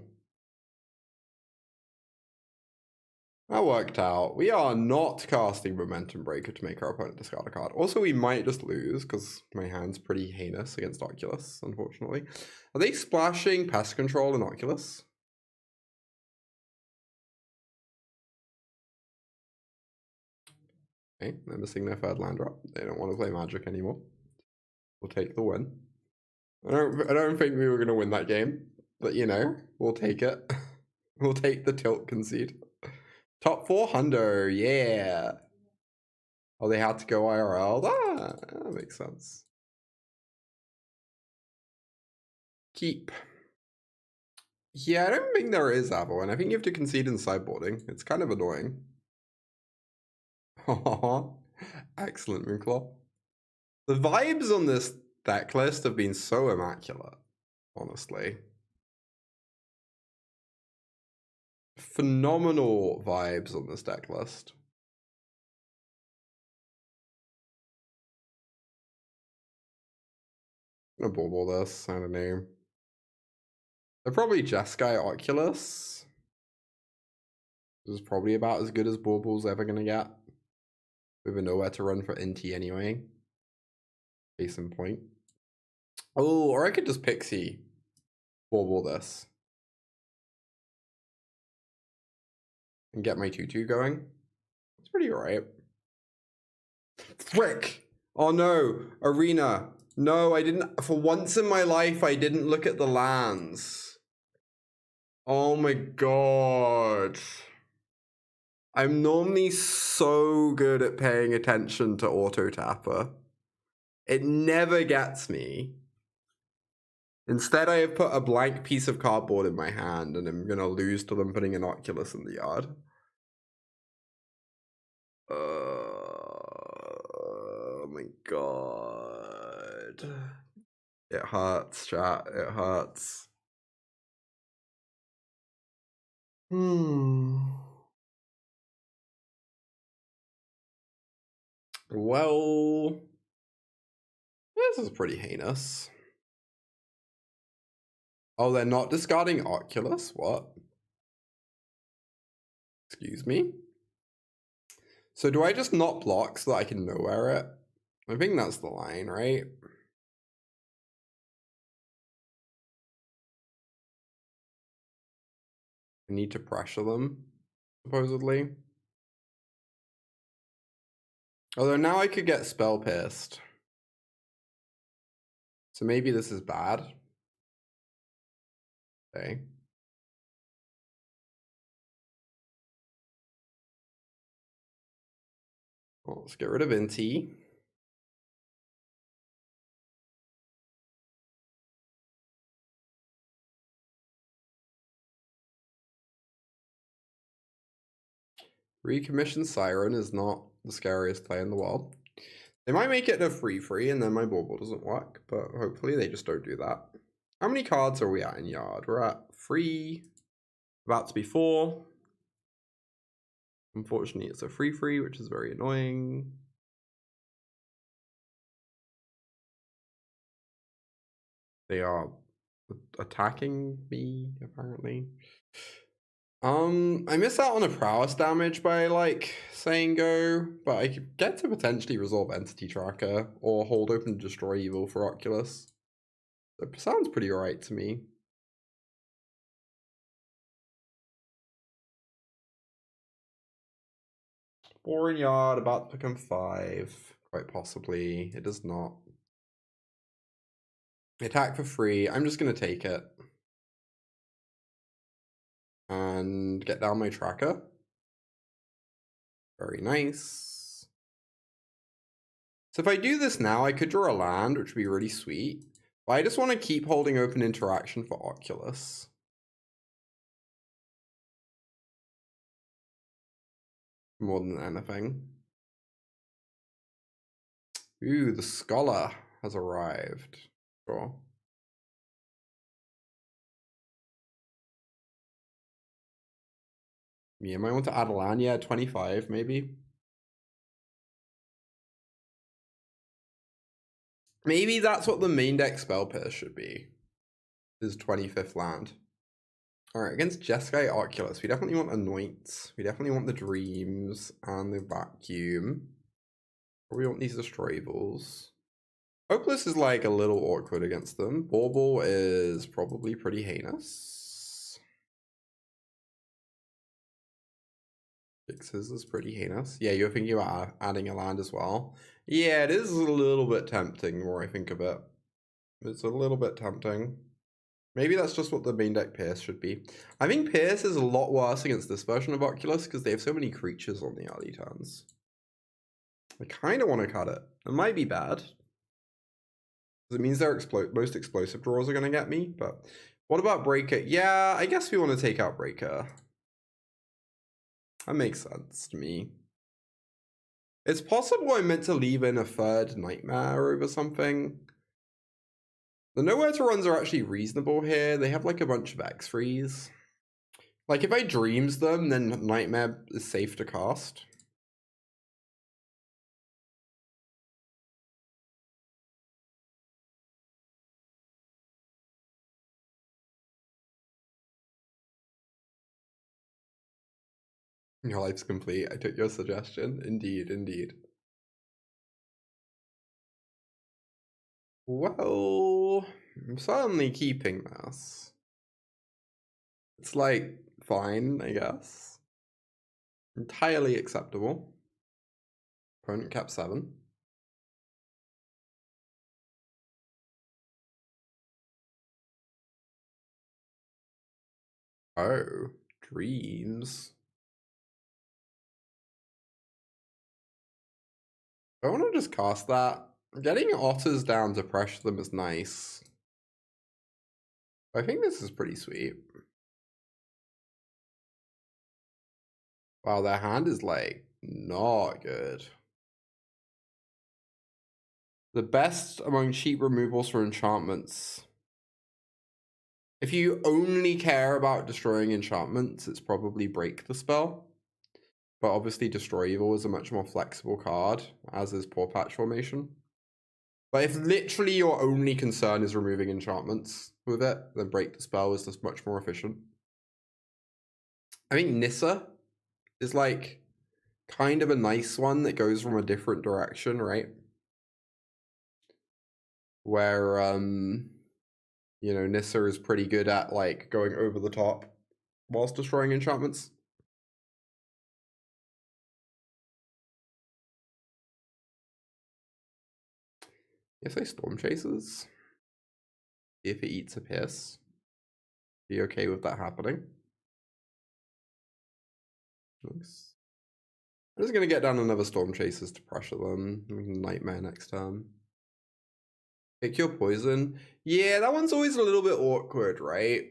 A: That worked out. We are not casting Momentum Breaker to make our opponent discard a card. Also, we might just lose because my hand's pretty heinous against Oculus, unfortunately. Are they splashing Pest Control and Oculus? Okay, they're missing their third land drop. They don't want to play Magic anymore. We'll take the win. I don't think we were going to win that game, but you know, we'll take it. We'll take the tilt concede. Top 400, yeah. Oh, they had to go IRL? That makes sense. Keep. Yeah, I don't think there is Avalon. I think you have to concede in sideboarding. It's kind of annoying. Excellent, Moonclaw. The vibes on this deck list have been so immaculate, honestly. Phenomenal vibes on this deck list. I'm gonna bauble this, I don't know. They're probably Jeskai Oculus. This is probably about as good as Bauble's ever gonna get. We have nowhere to run for NT anyway. Case in point. Oh, or I could just Pixie Bauble this. And get my 2/2 going. It's pretty alright. Frick! Oh no, Arena. No, I didn't. For once in my life, I didn't look at the lands. Oh my god. I'm normally so good at paying attention to Auto Tapper. It never gets me. Instead, I have put a blank piece of cardboard in my hand and I'm gonna lose to them putting an Oculus in the yard. Oh my god. It hurts, chat. It hurts. Well, this is pretty heinous. Oh, they're not discarding Oculus? What? Excuse me? So do I just not block so that I can nowhere it? I think that's the line, right? I need to pressure them, supposedly. Although now I could get Spell Pierced. So maybe this is bad. Okay. Well, let's get rid of NT. Recommission Siren is not the scariest play in the world. They might make it a free and then my Bauble doesn't work, but hopefully they just don't do that. How many cards are we at in yard? We're at 3, about to be 4. Unfortunately, it's a free, which is very annoying. They are attacking me, apparently. I miss out on a prowess damage by, like, saying go, but I could get to potentially resolve Entity Tracker or hold open to destroy evil for Oculus. It sounds pretty alright to me. Boring yard, about to become 5. Quite possibly. It does not. Attack for free. I'm just going to take it. And get down my tracker. Very nice. So if I do this now, I could draw a land, which would be really sweet. But I just want to keep holding open interaction for Oculus. More than anything. Ooh, the Scholar has arrived. Sure. Yeah, might want to add a land. Yeah, 25 maybe. Maybe that's what the main deck spell pair should be. Is 25th land. Alright, against Jeskai Oculus, we definitely want Anoint. We definitely want the Dreams and the Vacuum. Probably want these Destroyables. Hopeless is like a little awkward against them. Bauble is probably pretty heinous. Fixes is pretty heinous. Yeah, you're thinking about adding a land as well. Yeah, it is a little bit tempting the more I think of it. It's a little bit tempting. Maybe that's just what the main deck Pierce should be. I think Pierce is a lot worse against this version of Oculus because they have so many creatures on the early turns. I kind of want to cut it. It might be bad. It means their most explosive draws are going to get me, but what about Breaker? Yeah, I guess we want to take out Breaker. That makes sense to me. It's possible I meant to leave in a third Nightmare over something. The Nowhere to Runs are actually reasonable here. They have like a bunch of X-Frees. Like if I Dreams them, then Nightmare is safe to cast. Your life's complete. I took your suggestion. Indeed, indeed. Well, I'm certainly keeping this. It's like fine, I guess. Entirely acceptable. Opponent cap 7. Oh, Dreams. I want to just cast that. Getting otters down to pressure them is nice. I think this is pretty sweet. Wow, their hand is like not good. The best among cheap removals for enchantments. If you only care about destroying enchantments, it's probably Break the Spell. But obviously Destroy Evil is a much more flexible card, as is Paw Patch Formation. But if literally your only concern is removing enchantments with it, then Break the Spell is just much more efficient. I think Nissa is like kind of a nice one that goes from a different direction, right? Where you know, Nissa is pretty good at like going over the top whilst destroying enchantments. If they Stormchasers, if it eats a piss, be okay with that happening. Nice. I'm just gonna get down another Stormchasers to pressure them. Nightmare next turn. Pick your poison. Yeah, that one's always a little bit awkward, right?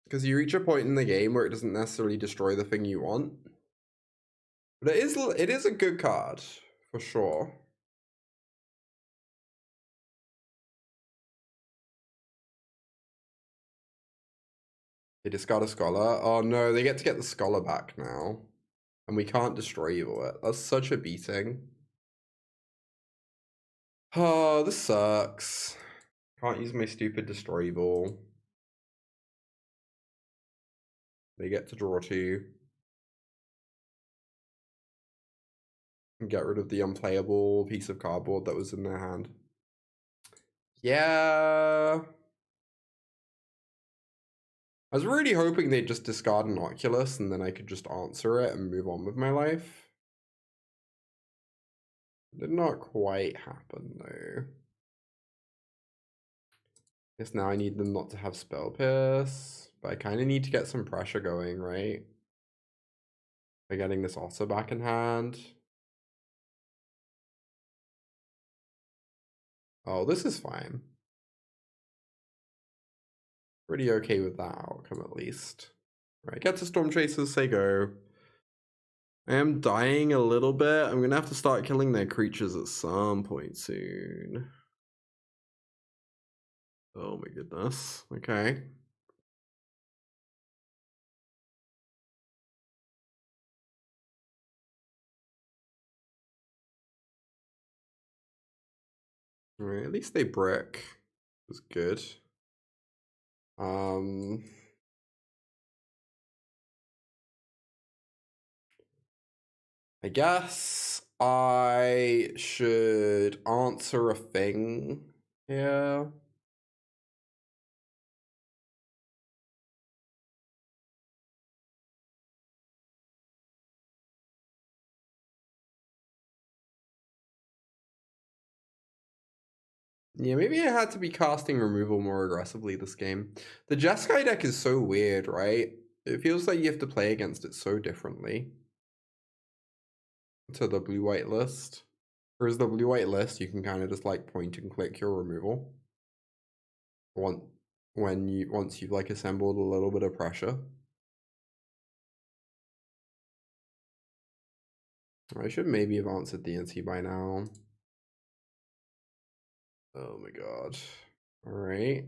A: Because you reach a point in the game where it doesn't necessarily destroy the thing you want. But it is a good card, for sure. They discard a Scholar. Oh no, they get to get the Scholar back now. And we can't destroy evil it. That's such a beating. Oh, this sucks. Can't use my stupid Destroy Evil. They get to draw 2. And get rid of the unplayable piece of cardboard that was in their hand. Yeah. I was really hoping they'd just discard an Oculus and then I could just answer it and move on with my life. Did not quite happen though. Guess now I need them not to have Spell Pierce, but I kind of need to get some pressure going, right? By getting this Otter back in hand. Oh, this is fine. Pretty okay with that outcome at least. Right, get to Stormchaser, say go. I am dying a little bit. I'm gonna have to start killing their creatures at some point soon. Oh my goodness. Okay. Alright, at least they brick. That's good. I guess I should answer a thing here. Yeah, maybe I had to be casting removal more aggressively this game. The Jeskai deck is so weird, right? It feels like you have to play against it so differently to the blue-white list. Whereas the blue-white list, you can kind of just like point and click your removal. Once you've like assembled a little bit of pressure. I should maybe have answered DNC by now. Oh my god. Alright.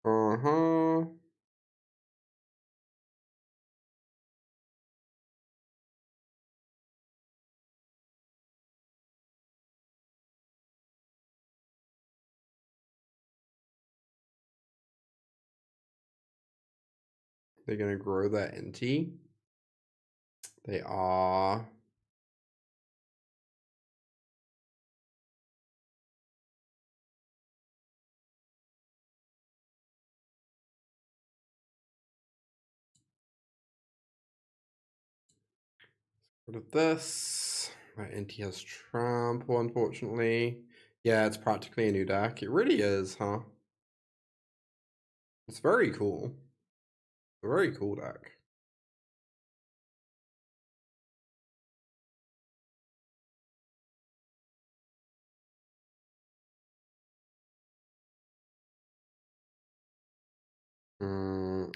A: Uh-huh. They're gonna grow that NT. They are. Rid of this. My NT has trample, unfortunately. Yeah, it's practically a new deck. It really is, huh? It's very cool. A very cool deck.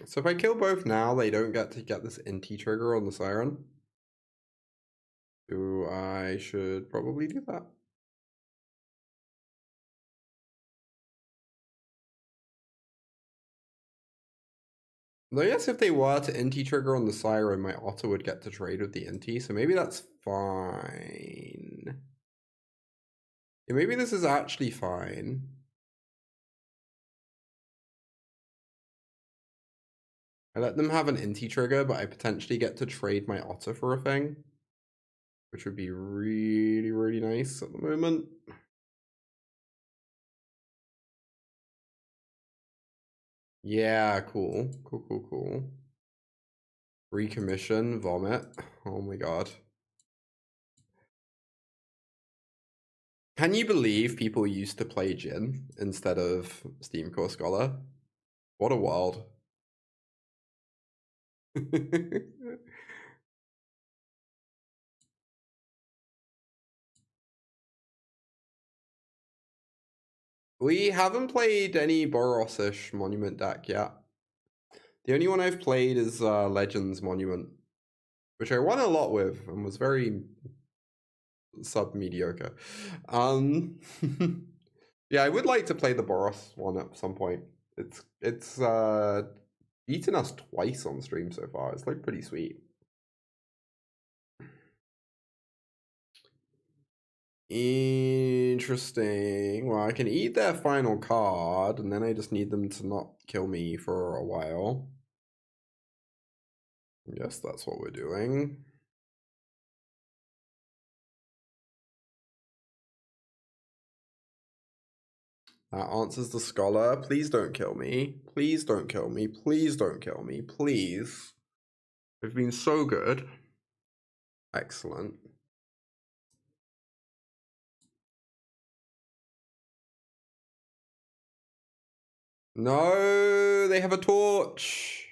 A: So if I kill both now, they don't get to get this NT trigger on the Siren. So I should probably do that. Though yes, if they were to NT trigger on the Siren, my Otter would get to trade with the NT, so maybe that's fine. Yeah, maybe this is actually fine. I let them have an NT trigger, but I potentially get to trade my Otter for a thing, which would be really, really nice at the moment. Yeah, cool. Cool. Recommission, vomit. Oh my god. Can you believe people used to play Jin instead of Steam Core Scholar? What a world. We haven't played any Boros-ish Monument deck yet. The only one I've played is Legends Monument, which I won a lot with and was very sub-mediocre. Yeah, I would like to play the Boros one at some point. It's beaten us twice on stream so far. It's like pretty sweet. Interesting. Well, I can eat their final card, and then I just need them to not kill me for a while. I guess that's what we're doing. That answers the scholar. Please don't kill me. Please don't kill me. Please don't kill me. Please. We've been so good. Excellent. No, they have a torch.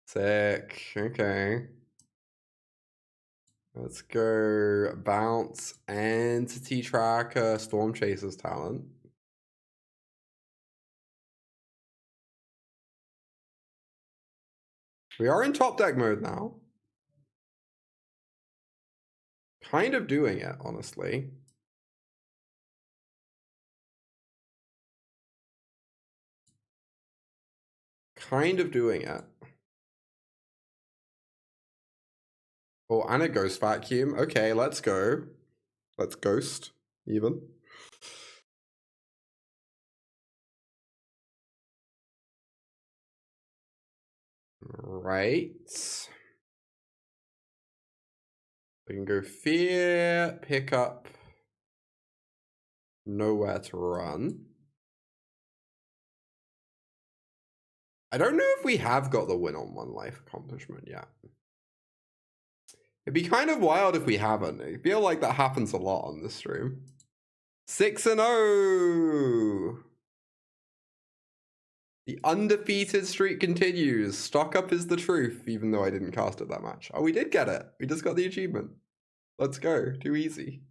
A: Sick. Okay. Let's go bounce entity tracker, Stormchaser's talent. We are in top deck mode now. Kind of doing it, honestly. Kind of doing it. Oh, and a ghost vacuum. Okay, let's go. Let's ghost, even. Right. We can go fear, pick up, nowhere to run. I don't know if we have got the win on 1 life accomplishment yet. It'd be kind of wild if we haven't. I feel like that happens a lot on this stream. 6-0! The undefeated streak continues. Stock up is the truth, even though I didn't cast it that much. Oh, we did get it. We just got the achievement. Let's go. Too easy.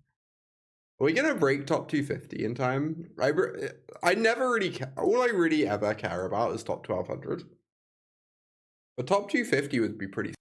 A: Are we gonna break top 250 in time? I never really all I really ever care about is top 1200. But top 250 would be pretty.